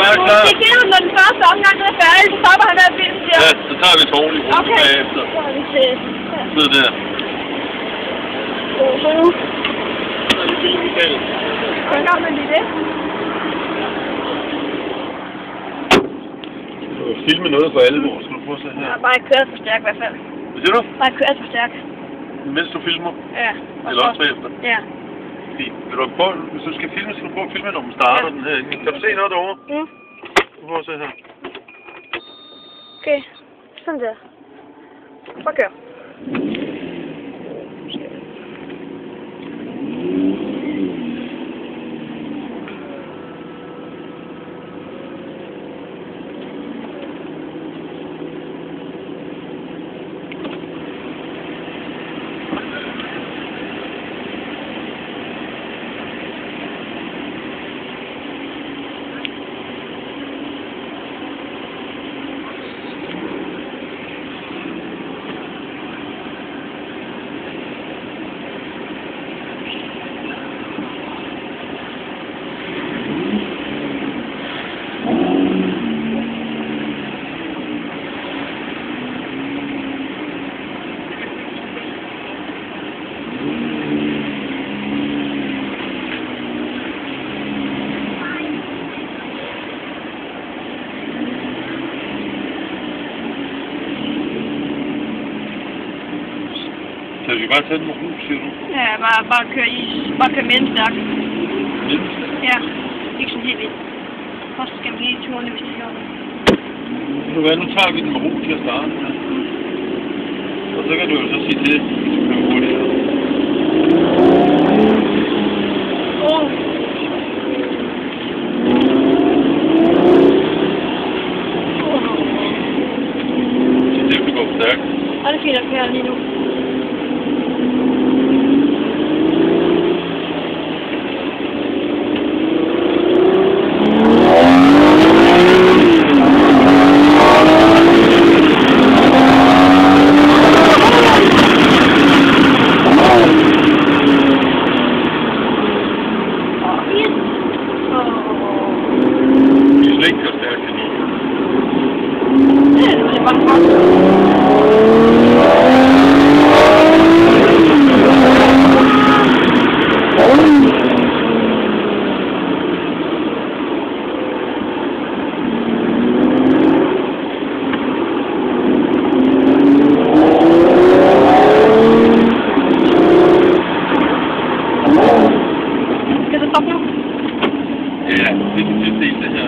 er klar. Det er når den første omgang er færdig, så stopper han hver film, siger. Ja, så tager vi tårn i rummet bagefter. Så er vi til... Sid der. Så nu. Michael. Hvordan gør man lige det? Du kan filme noget for alvor. Skal du prøve at se her? Ja, bare ikke kørt for stærk i hvert fald. Hvad siger du? Bare ikke kørt for stærk. Mens du filmer? Ja. Eller også bagefter? Ja. Fint. Vil du prøve, hvis du skal filme, skal du prøve at filme, når man starter den her. Kan du se noget derovre? Mm. Prøv at se her. Okay. Sådan der. Bare kør. Så vi bare tage den med ro, siger du? Ja, bare køre i. Bare køre mellem stærk. Mindst? Ja. Ikke sådan helt vildt. Først skal vi lige turen, hvis det gør det. Nu tager vi den med ro til at starte. Ja. Og så kan du jo så sige til, hvis du kører hurtigere. Så det vil gå for stærkt. Ja, det er fint at køre lige nu. Ikke så stærkt endnu. Ja, det er bare godt. Skal du stoppe nu? Ja, det kan vi se det her.